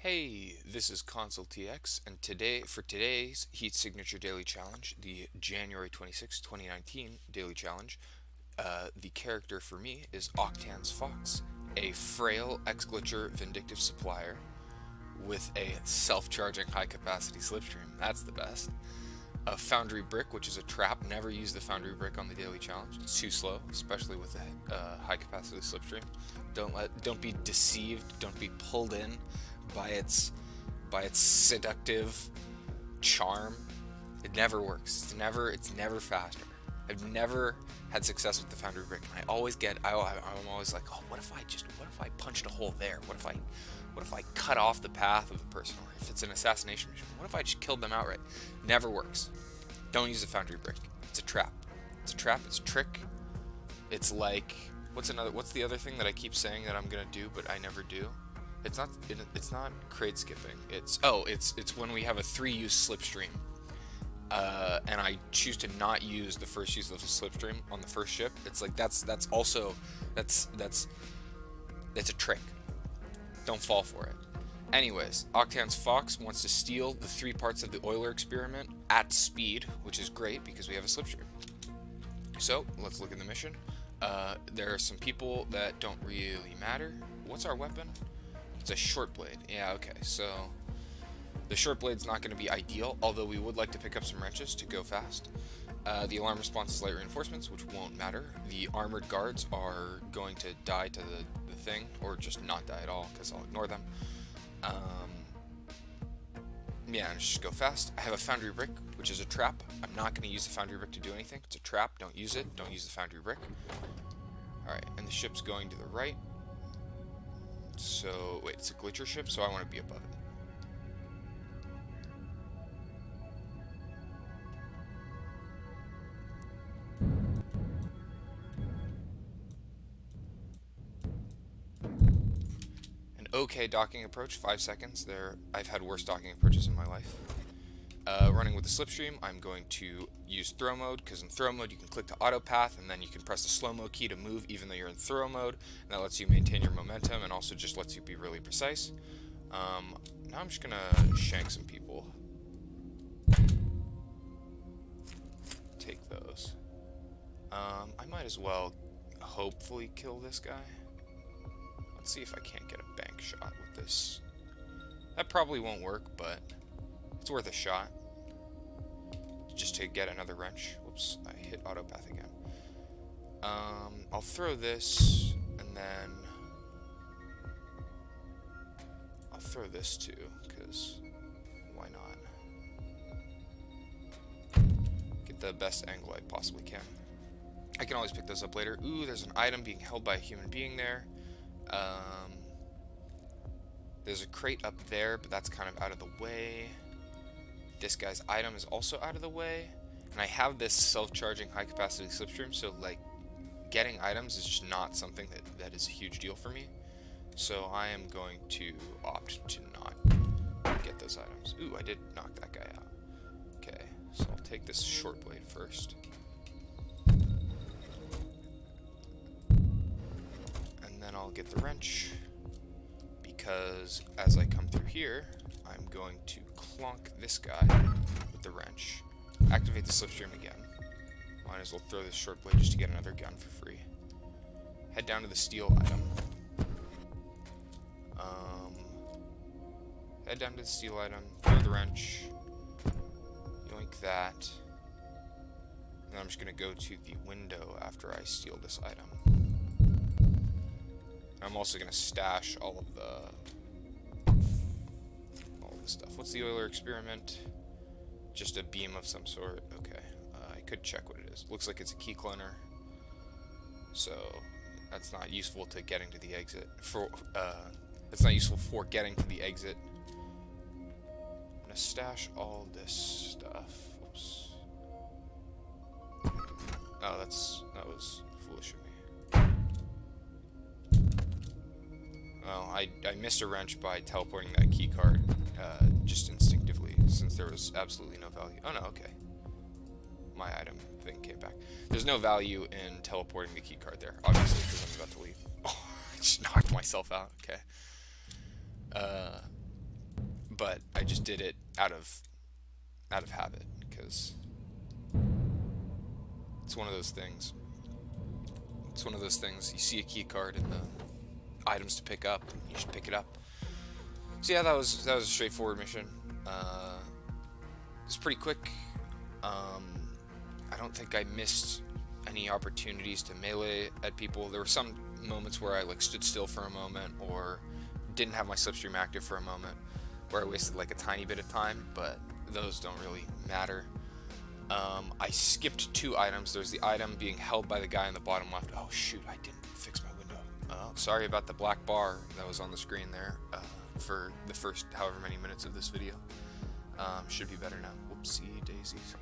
Hey, this is Console TX, and for today's Heat Signature Daily Challenge, the January 2019 Daily Challenge, the character for me is Octan's Fox, a frail X-Glitcher vindictive supplier with a self-charging high-capacity slipstream. That's the best. A Foundry Brick, which is a trap. Never use the Foundry Brick on the Daily Challenge. It's too slow, especially with the high-capacity slipstream. Don't be deceived. Don't be pulled in by its seductive charm. It never works. It's never faster. I've never had success with the Foundry Brick, and I'm always like, oh, what if I punched a hole there? What if I cut off the path of the person? Or if it's an assassination mission, what if I just killed them outright? Never works. Don't use the Foundry Brick. It's a trap. It's a trick. It's like, what's the other thing that I keep saying that I'm gonna do but I never do? It's not crate skipping. It's when we have a 3-use slipstream, and I choose to not use the first use of the slipstream on the first ship. It's like that's a trick. Don't fall for it. Anyways, Octan's Fox wants to steal the 3 parts of the Euler experiment at speed, which is great because we have a slipstream. So let's look at the mission. There are some people that don't really matter. What's our weapon? It's a short blade. Yeah, okay, so the short blade's not going to be ideal, although we would like to pick up some wrenches to go fast. The alarm response is light reinforcements, which won't matter. The armored guards are going to die to the thing, or just not die at all, because I'll ignore them. Yeah, and just go fast. I have a Foundry Brick, which is a trap. I'm not going to use the Foundry Brick to do anything. It's a trap. Don't use it. Don't use the Foundry Brick. Alright, and the ship's going to the right. So, wait, it's a glitcher ship, so I want to be above it. An okay docking approach, 5 seconds. I've had worse docking approaches in my life. Running with the slipstream, I'm going to use throw mode, because in throw mode you can click to auto path, and then you can press the slow-mo key to move even though you're in throw mode, and that lets you maintain your momentum and also just lets you be really precise. Now I'm just gonna shank some people. Take those. I might as well hopefully kill this guy. Let's see if I can't get a bank shot with this. That probably won't work, but it's worth a shot. Just to get another wrench. Whoops, I hit autopath again. I'll throw this, and then I'll throw this too, because why not? Get the best angle I possibly can. I can always pick those up later. Ooh, there's an item being held by a human being there. There's a crate up there, but that's kind of out of the way. This guy's item is also out of the way, and I have this self-charging high-capacity slipstream, so like getting items is just not something that is a huge deal for me. So I am going to opt to not get those items. Ooh, I did knock that guy out. Okay, so I'll take this short blade first. And then I'll get the wrench, because as I come through here, I'm going to clonk this guy with the wrench, activate the slipstream again. Might as well throw this short blade just to get another gun for free. Head down to the steel item. Head down to the steel item, throw the wrench, yoink that, and then I'm just going to go to the window after I steal this item. I'm also going to stash all of this stuff. What's the Euler experiment? Just a beam of some sort. Okay, I could check what it is. Looks like it's a key cloner, so that's not useful to getting to the exit. That's not useful for getting to the exit. I'm gonna stash all this stuff. Whoops. Oh, that was foolish of me. Well, I missed a wrench by teleporting that key card just instinctively, since there was absolutely no value. Oh no, okay. My item thing came back. There's no value in teleporting the key card there, obviously, because I'm about to leave. Oh, I just knocked myself out. Okay. but I just did it out of habit, because it's one of those things. It's one of those things. You see a key card in the items to pick up, you should pick it up. So yeah, that was a straightforward mission. It's pretty quick. I don't think I missed any opportunities to melee at people. There were some moments where I like stood still for a moment, or didn't have my slipstream active for a moment, where I wasted like a tiny bit of time, but those don't really matter. I skipped 2 items. There's the item being held by the guy in the bottom left. Oh shoot, I didn't fix my window. Sorry about the black bar that was on the screen there for the first however many minutes of this video. Should be better now. Whoopsie daisies.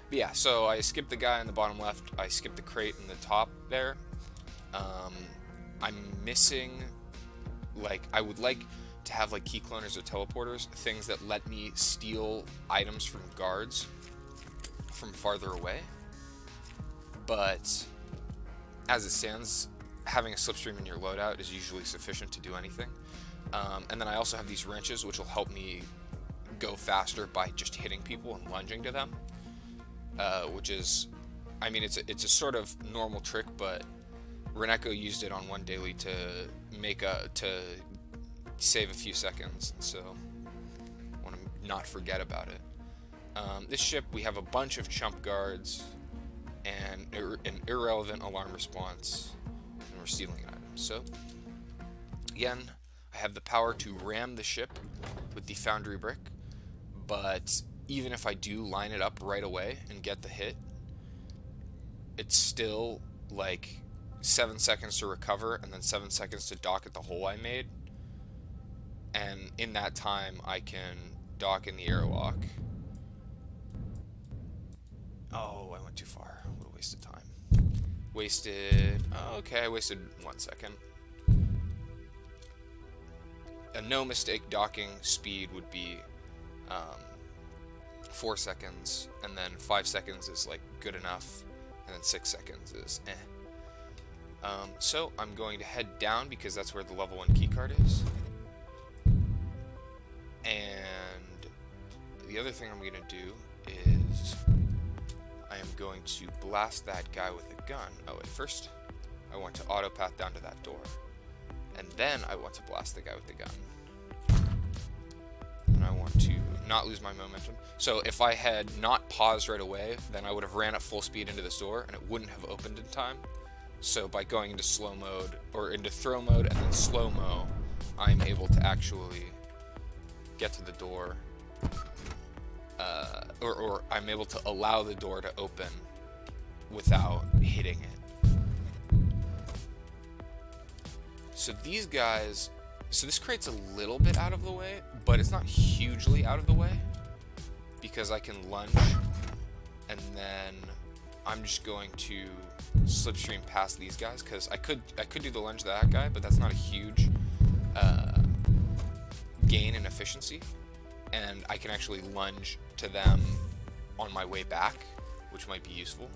But yeah, so I skipped the guy in the bottom left. I skipped the crate in the top there. I'm missing, like, I would like to have like key cloners or teleporters, things that let me steal items from guards from farther away. But as it stands, having a slipstream in your loadout is usually sufficient to do anything. And then I also have these wrenches, which will help me go faster by just hitting people and lunging to them. Which is, I mean, it's a sort of normal trick, but Reneko used it on one daily to save a few seconds, so I want to not forget about it. This ship, we have a bunch of chump guards and an irrelevant alarm response, and we're stealing an item. So again, I have the power to ram the ship with the foundry brick, but even if I do line it up right away and get the hit, it's still like 7 seconds to recover and then 7 seconds to dock at the hole I made. And in that time, I can dock in the airlock. Oh, I went too far. What a waste of time. Okay, I wasted 1 second. A no mistake docking speed would be 4 seconds, and then 5 seconds is like good enough, and then 6 seconds is eh. So I'm going to head down because that's where the level 1 keycard is. And the other thing I'm going to do is I am going to blast that guy with a gun. Oh wait, first I want to auto path down to that door, and then I want to blast the guy with the gun. And I want to not lose my momentum. So if I had not paused right away, then I would have ran at full speed into this door and it wouldn't have opened in time. So by going into slow mode, or into throw mode and then slow-mo, I'm able to actually get to the door, or I'm able to allow the door to open without hitting it. So these guys, so this crate's a little bit out of the way, but it's not hugely out of the way, because I can lunge, and then I'm just going to slipstream past these guys, because I could do the lunge to that guy, but that's not a huge gain in efficiency, and I can actually lunge to them on my way back, which might be useful.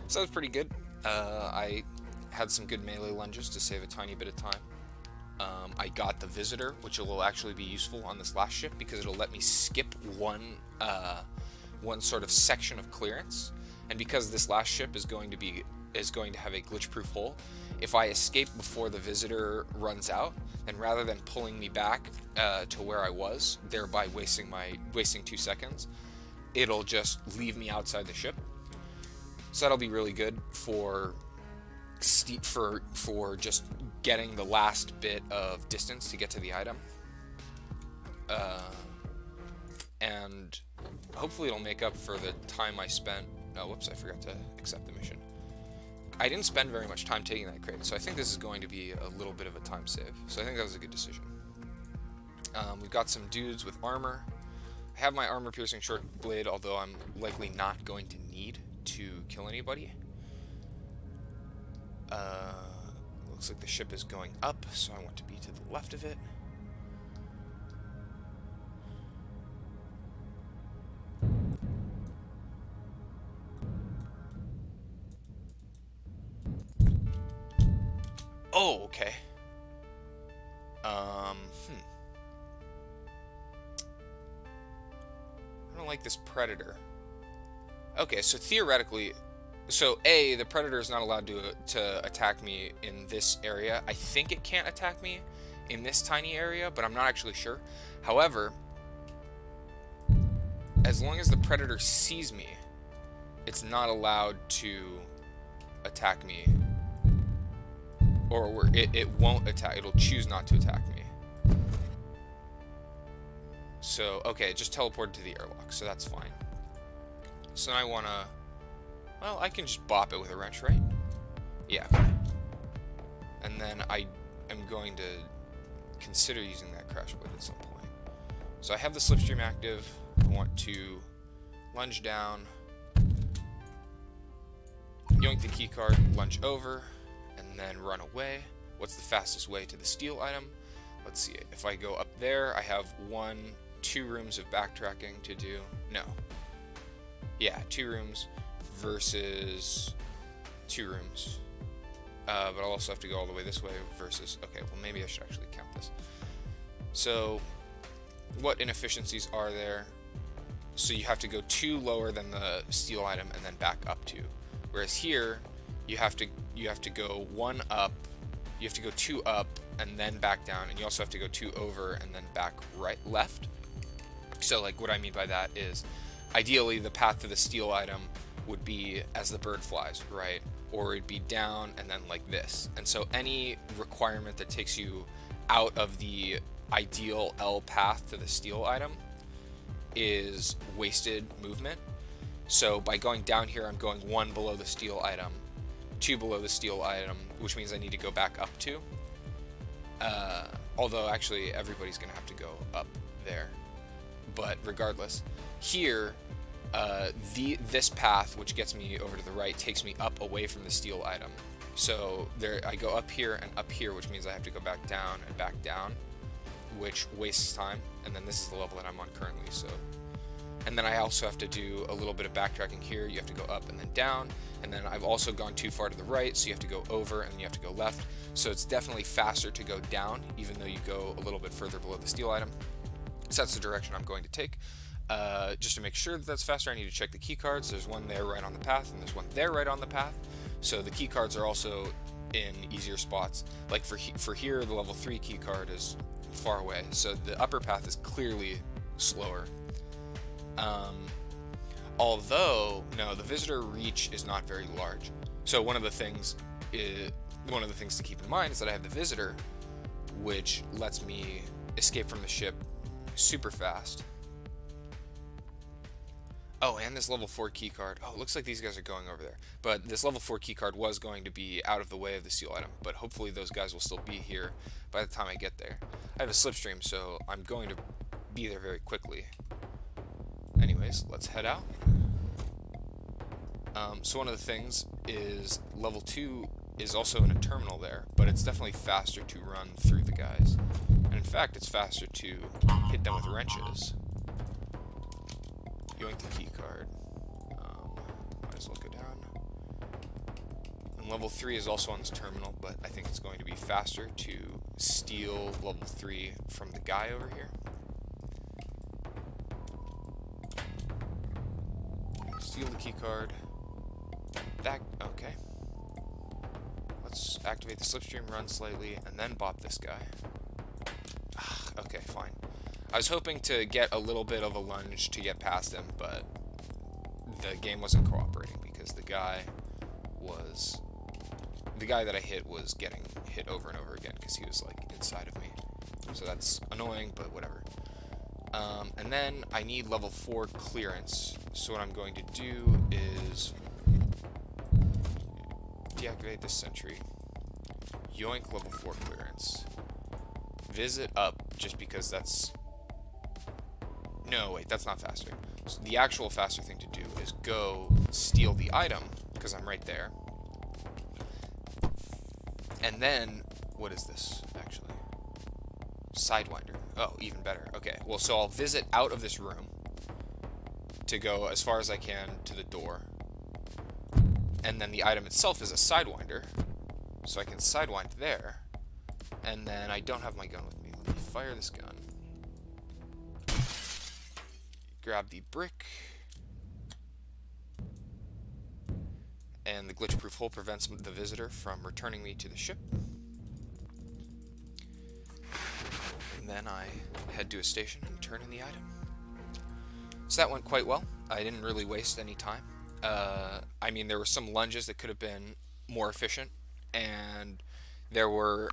So that was pretty good. I had some good melee lunges to save a tiny bit of time. I got the visitor, which will actually be useful on this last ship because it'll let me skip one sort of section of clearance. And because this last ship is going to have a glitch-proof hole, if I escape before the visitor runs out, then rather than pulling me back to where I was, thereby wasting 2 seconds, it'll just leave me outside the ship. So that'll be really good for just getting the last bit of distance to get to the item. and hopefully it'll make up for the time I spent. Oh, whoops, I forgot to accept the mission. I didn't spend very much time taking that crate, so I think this is going to be a little bit of a time save. So I think that was a good decision. We've got some dudes with armor. I have my armor-piercing short blade, although I'm likely not going to need to kill anybody. Looks like the ship is going up, so I want to be to the left of it. Oh, okay. I don't like this predator. Okay, so theoretically, the predator is not allowed to attack me in this area. I think it can't attack me in this tiny area, but I'm not actually sure. However, as long as the predator sees me, it's not allowed to attack me. Or it won't attack. It'll choose not to attack me. So, okay, it just teleported to the airlock, so that's fine. So now I want to... Well, I can just bop it with a wrench, right? Yeah. And then I am going to consider using that crash blade at some point. So I have the slipstream active. I want to lunge down, yoink the keycard, lunge over, and then run away. What's the fastest way to the steel item? Let's see. If I go up there, I have 2 rooms of backtracking to do. No. Yeah, 2 rooms versus 2 rooms. But I'll also have to go all the way this way versus... Okay, well, maybe I should actually count this. So, what inefficiencies are there? So you have to go 2 lower than the steel item and then back up 2. Whereas here, you have to go 1 up, you have to go 2 up and then back down, and you also have to go 2 over and then back left. So like what I mean by that is, ideally the path to the steel item would be as the bird flies, right? Or it'd be down and then like this. And so any requirement that takes you out of the ideal L path to the steel item is wasted movement. So by going down here, I'm going 1 below the steel item, 2 below the steel item, which means I need to go back up 2. Although actually everybody's gonna have to go up there. But regardless, here, this path, which gets me over to the right, takes me up away from the steel item. So there, I go up here and up here, which means I have to go back down and back down, which wastes time. And then this is the level that I'm on currently, so. And then I also have to do a little bit of backtracking here. You have to go up and then down. And then I've also gone too far to the right, so you have to go over and then you have to go left. So it's definitely faster to go down, even though you go a little bit further below the steel item. So that's the direction I'm going to take. Just to make sure that that's faster, I need to check the key cards. There's one there right on the path, and there's one there right on the path. So the key cards are also in easier spots. Like for here, the level 3 key card is far away. So the upper path is clearly slower. Although, no, the visitor reach is not very large. So one of the things to keep in mind is that I have the visitor, which lets me escape from the ship super fast. Oh, and this level 4 key card. Oh, it looks like these guys are going over there. But this level 4 key card was going to be out of the way of the steel item, but hopefully those guys will still be here by the time I get there. I have a slipstream, so I'm going to be there very quickly. Anyways, let's head out. So one of the things is level 2 is also in a terminal there, but it's definitely faster to run through the guys. And in fact, it's faster to hit them with wrenches. Yoink the key card. Might as well go down. And level 3 is also on this terminal, but I think it's going to be faster to steal level 3 from the guy over here. Steal the key card. Back. Okay. Let's activate the slipstream, run slightly, and then bop this guy. Okay, fine. I was hoping to get a little bit of a lunge to get past him, but the game wasn't cooperating because the guy that I hit was getting hit over and over again because he was like inside of me. So that's annoying, but whatever. And then I need level 4 clearance. So what I'm going to do is deactivate this sentry, yoink level 4 clearance, visit up just because that's... No, wait, that's not faster. So the actual faster thing to do is go steal the item, because I'm right there. And then, what is this, actually? Sidewinder. Oh, even better. Okay, well, so I'll visit out of this room to go as far as I can to the door. And then the item itself is a Sidewinder, so I can Sidewind there. And then I don't have my gun with me. Let me fire this gun. Grab the brick. And the glitch-proof hole prevents the visitor from returning me to the ship. And then I head to a station and turn in the item. So that went quite well. I didn't really waste any time. I mean, there were some lunges that could have been more efficient, and there were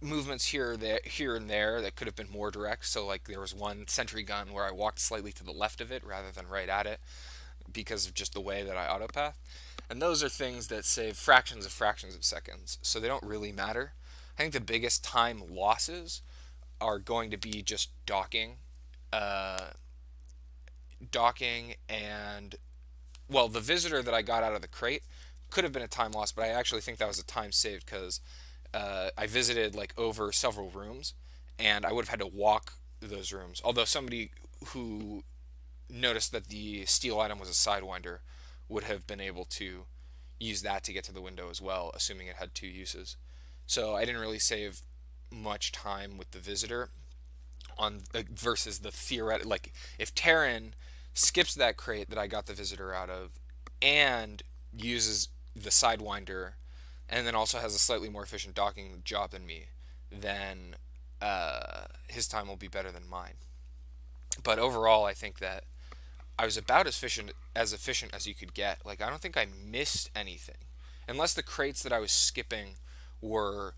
movements here and there that could have been more direct. So, like, there was one sentry gun where I walked slightly to the left of it rather than right at it because of just the way that I autopath. And those are things that save fractions of seconds, so they don't really matter. I think the biggest time losses are going to be just docking. Docking and, well, the visitor that I got out of the crate could have been a time loss, but I actually think that was a time saved because I visited like over several rooms, and I would have had to walk those rooms. Although somebody who noticed that the steel item was a Sidewinder would have been able to use that to get to the window as well, assuming it had two uses. So I didn't really save much time with the visitor on versus the theoretic. Like, if Terran skips that crate that I got the visitor out of and uses the Sidewinder and then also has a slightly more efficient docking job than me, then his time will be better than mine. But overall, I think that I was about as efficient as you could get. Like, I don't think I missed anything, unless the crates that I was skipping were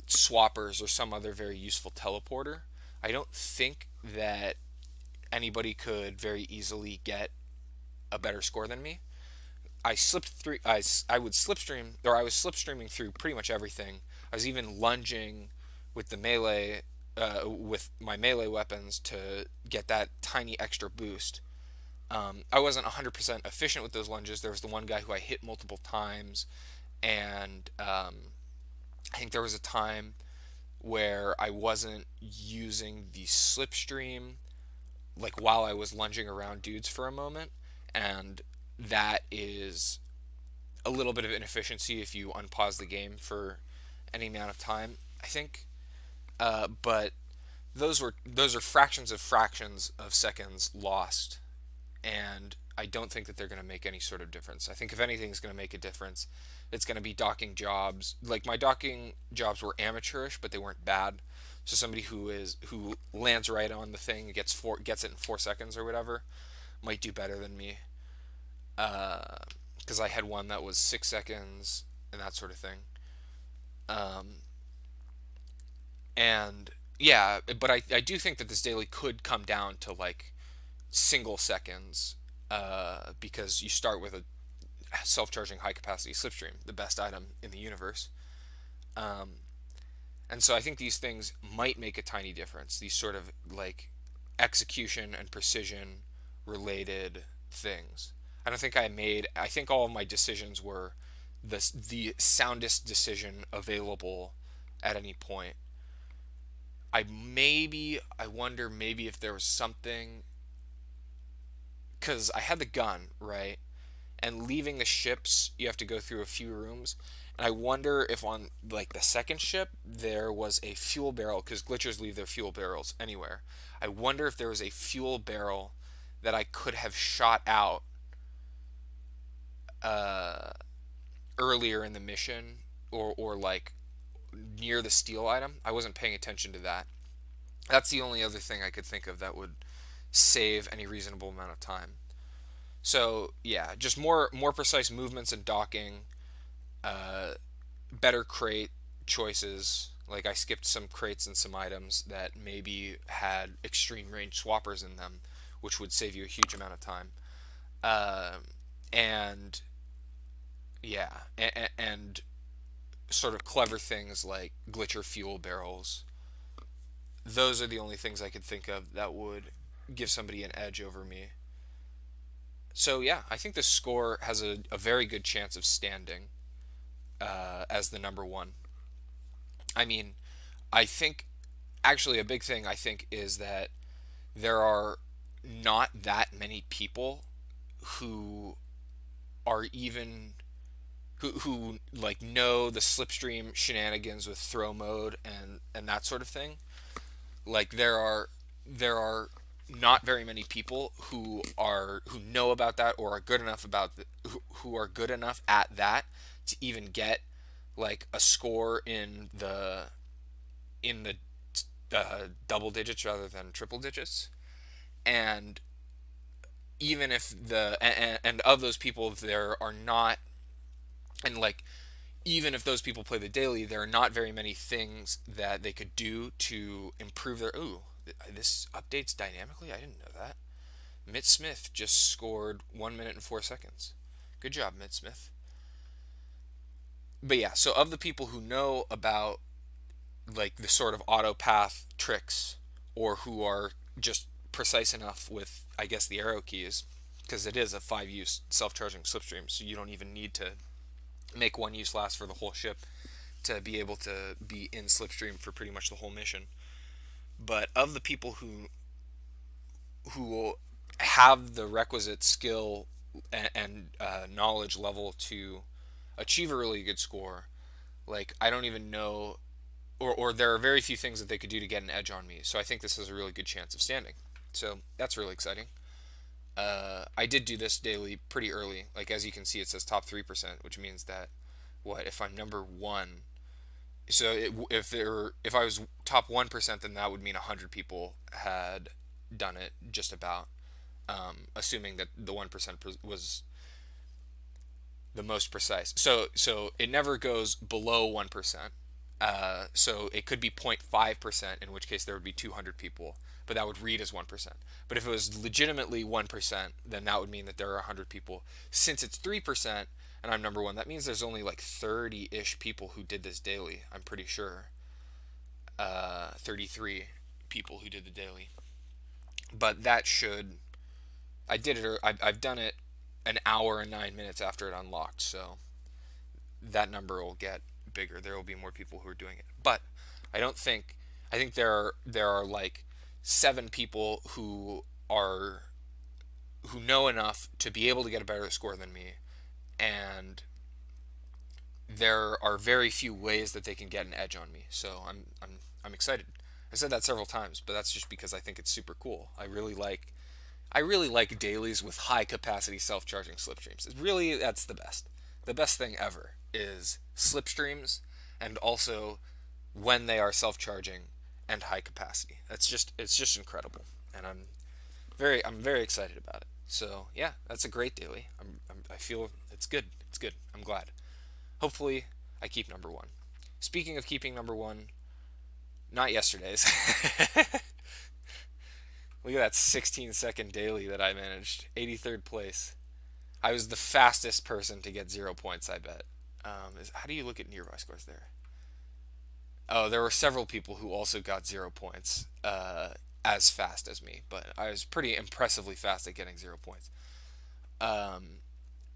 swappers or some other very useful teleporter. I don't think that anybody could very easily get a better score than me. I slipped through. I would slipstream, or I was slipstreaming through pretty much everything. I was even lunging with the melee, with my melee weapons to get that tiny extra boost. I wasn't 100% efficient with those lunges. There was the one guy who I hit multiple times, and I think there was a time where I wasn't using the slipstream like while I was lunging around dudes for a moment, and that is a little bit of inefficiency if you unpause the game for any amount of time, I think. But those are fractions of seconds lost, and I don't think that they're going to make any sort of difference. I think if anything's going to make a difference, it's going to be docking jobs. Like, my docking jobs were amateurish, but they weren't bad. So somebody who lands right on the thing and gets it in 4 seconds or whatever might do better than me. Because I had one that was 6 seconds and that sort of thing. And yeah, but I do think that this daily could come down to like single seconds, because you start with a self-charging high-capacity slipstream, the best item in the universe. Um, and so I think these things might make a tiny difference. These sort of like execution and precision related things. I think all of my decisions were the soundest decision available at any point. I wonder maybe if there was something, because I had the gun, right? And leaving the ships, you have to go through a few rooms. And I wonder if on like the second ship there was a fuel barrel, because glitchers leave their fuel barrels anywhere. I wonder if there was a fuel barrel that I could have shot out uh, earlier in the mission, or like near the steel item. I wasn't paying attention to that. That's the only other thing I could think of that would save any reasonable amount of time. So yeah, just more precise movements and docking, uh, better crate choices, Like I skipped some crates and some items that maybe had extreme range swappers in them, which would save you a huge amount of time. Um, and yeah, and sort of clever things like glitcher fuel barrels. Those are the only things I could think of that would give somebody an edge over me. So yeah, I think the score has a very good chance of standing as the number one. I mean, I think actually a big thing I think is that there are not that many people who are even who like know the slipstream shenanigans with throw mode and that sort of thing. Like there are not very many people who know about that or are good enough who are good enough at that to even get like a score in the double digits rather than triple digits. And even if and of those people there are not, and like even if those people play the daily, there are not very many things that they could do to improve their. Ooh, this updates dynamically. I didn't know that. Mitt Smith just scored 1 minute and 4 seconds. Good job, Mitt Smith. But yeah, so of the people who know about like the sort of auto path tricks, or who are just precise enough with, I guess, the arrow keys, because it is a 5 use self-charging slipstream, so you don't even need to make one use last for the whole ship to be able to be in slipstream for pretty much the whole mission. But of the people who have the requisite skill and knowledge level to achieve a really good score, like I don't even know, or there are very few things that they could do to get an edge on me. So I think this has a really good chance of standing. So that's really exciting. I did do this daily pretty early. Like as you can see, it says top 3%, which means that what if I'm number one? So if I was top 1%, then that would mean 100 people had done it just about. Assuming that the 1% was the most precise. So it never goes below 1%. So it could be 0.5%, in which case there would be 200 people, but that would read as 1%. But if it was legitimately 1%, then that would mean that there are 100 people. Since it's 3% and I'm number one, that means there's only like 30-ish people who did this daily, I'm pretty sure. 33 people who did the daily. But that should. I did it, or I've done it an hour and 9 minutes after it unlocked, so that number will get bigger. There will be more people who are doing it. But I don't think I think there are like 7 people who know enough to be able to get a better score than me, and there are very few ways that they can get an edge on me. So I'm excited. I said that several times, but that's just because I think it's super cool. I really like dailies with high capacity self charging slipstreams. It's really, that's the best. The best thing ever is slipstreams, and also when they are self charging and high capacity. It's just incredible, and I'm very excited about it. So yeah, that's a great daily. I feel it's good. It's good. I'm glad. Hopefully, I keep number one. Speaking of keeping number one, not yesterday's. Look at that 16-second daily that I managed. 83rd place. I was the fastest person to get 0 points, I bet. How do you look at nearby scores there? Oh, there were several people who also got 0 points as fast as me, but I was pretty impressively fast at getting 0 points. Um,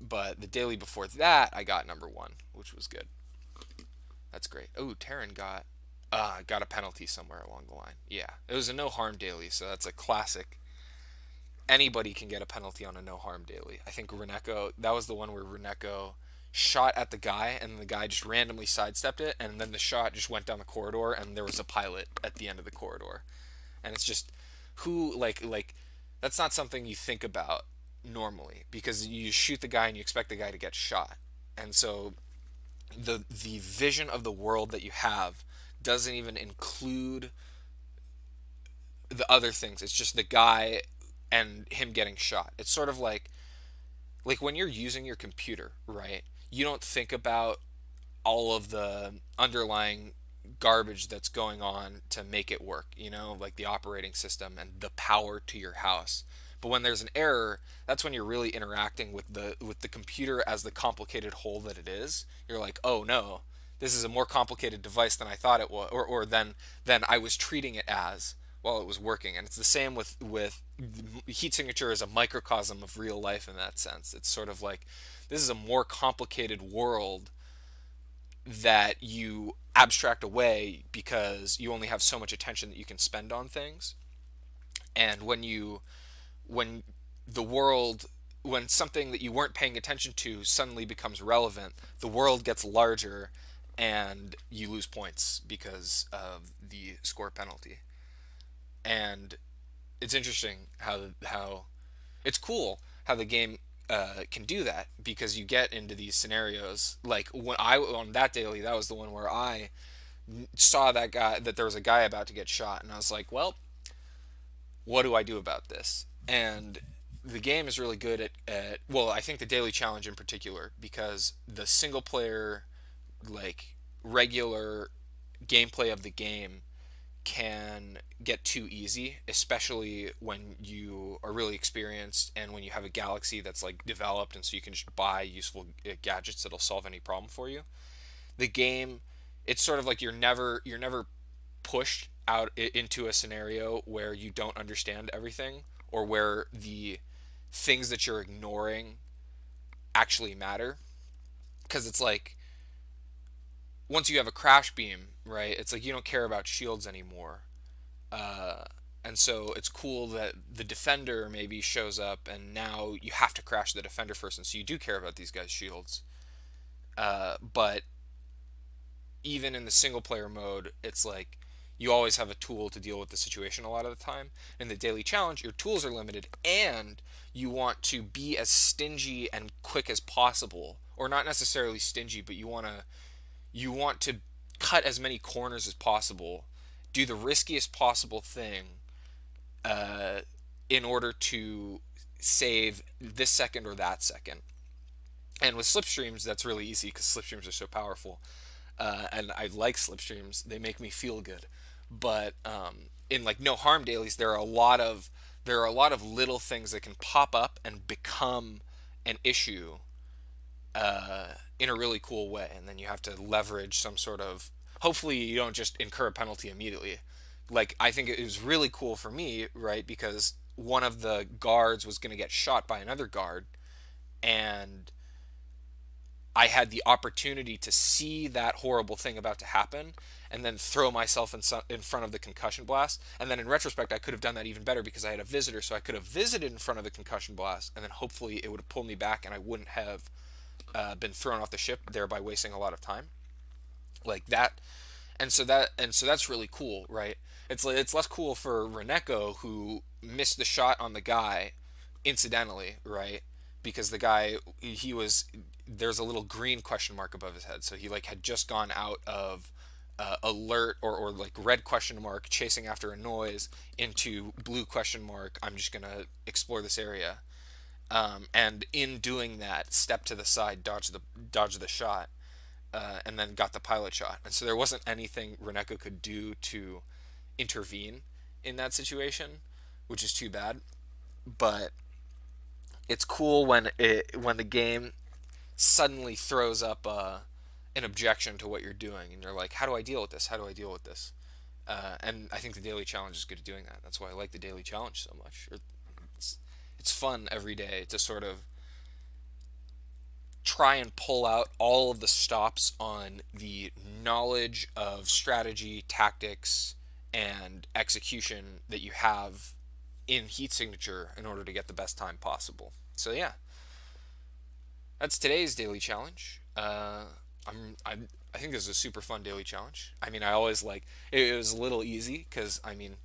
but the daily before that, I got number one, which was good. That's great. Oh, Taryn got a penalty somewhere along the line. Yeah, it was a no harm daily, so that's a classic. Anybody can get a penalty on a no harm daily. I think Reneko, that was the one where Reneko shot at the guy and the guy just randomly sidestepped it, and then the shot just went down the corridor and there was a pilot at the end of the corridor. And it's just who like that's not something you think about normally, because you shoot the guy and you expect the guy to get shot. And so the vision of the world that you have doesn't even include the other things. It's just the guy and him getting shot. It's sort of like when you're using your computer, right? You don't think about all of the underlying garbage that's going on to make it work, you know, like the operating system and the power to your house. But when there's an error, that's when you're really interacting with the computer as the complicated whole that it is. You're like, "Oh no, this is a more complicated device than I thought it was, or than I was treating it as while it was working." And it's the same with heat signature is a microcosm of real life in that sense. It's sort of like this is a more complicated world that you abstract away because you only have so much attention that you can spend on things. And when the world when something that you weren't paying attention to suddenly becomes relevant, the world gets larger and you lose points because of the score penalty. And it's interesting how it's cool how the game can do that, because you get into these scenarios like when I on that daily, that was the one where I saw that there was a guy about to get shot, and I was like, well, what do I do about this? And the game is really good at well, I think the daily challenge in particular, because the single player, like, regular gameplay of the game can get too easy, especially when you are really experienced and when you have a galaxy that's like developed, and so you can just buy useful gadgets that'll solve any problem for you. The game, it's sort of like you're never pushed out into a scenario where you don't understand everything, or where the things that you're ignoring actually matter, because it's like once you have a crash beam, right? It's like you don't care about shields anymore. Uh, and so it's cool that the defender maybe shows up, and now you have to crash the defender first, and so you do care about these guys' shields. But even in the single player mode, it's like you always have a tool to deal with the situation a lot of the time. In the daily challenge, your tools are limited, and you want to be as stingy and quick as possible, or not necessarily stingy, but you want to cut as many corners as possible, do the riskiest possible thing, uh, in order to save this second or that second. And with slipstreams, that's really easy because slipstreams are so powerful, and I like slipstreams. They make me feel good. But in like no harm dailies, there are a lot of little things that can pop up and become an issue in a really cool way, and then you have to leverage some sort of. Hopefully, you don't just incur a penalty immediately. Like, I think it was really cool for me, right? Because one of the guards was going to get shot by another guard, and I had the opportunity to see that horrible thing about to happen and then throw myself in front of the concussion blast. And then in retrospect, I could have done that even better because I had a visitor, so I could have visited in front of the concussion blast, and then hopefully it would have pulled me back and I wouldn't have been thrown off the ship, thereby wasting a lot of time. Like that, and so that's really cool, right? It's less cool for Reneko, who missed the shot on the guy incidentally, right? Because the guy, he was there's a little green question mark above his head, so he like had just gone out of alert, or like red question mark chasing after a noise, into blue question mark, I'm just gonna explore this area, and in doing that, step to the side, dodge the shot, and then got the pilot shot. And so there wasn't anything Reneko could do to intervene in that situation, which is too bad. But it's cool when the game suddenly throws up an objection to what you're doing, and you're like, how do I deal with this? How do I deal with this? And I think the daily challenge is good at doing that. That's why I like the daily challenge so much. It's, it's fun every day to sort of try and pull out all of the stops on the knowledge of strategy, tactics, and execution that you have in heat signature in order to get the best time possible. So yeah, that's today's daily challenge. I think this is a super fun daily challenge. I mean, I always like it was a little easy because I mean,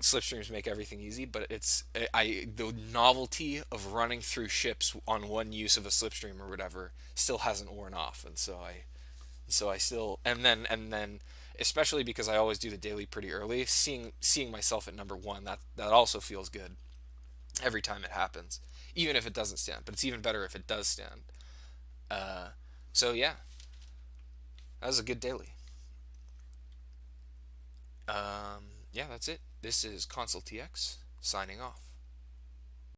slipstreams make everything easy, but the novelty of running through ships on one use of a slipstream or whatever still hasn't worn off, and so I still, and then especially because I always do the daily pretty early, seeing myself at number one, that also feels good every time it happens, even if it doesn't stand. But it's even better if it does stand. Uh, so yeah, that was a good daily. Yeah, that's it. This is Console TX signing off.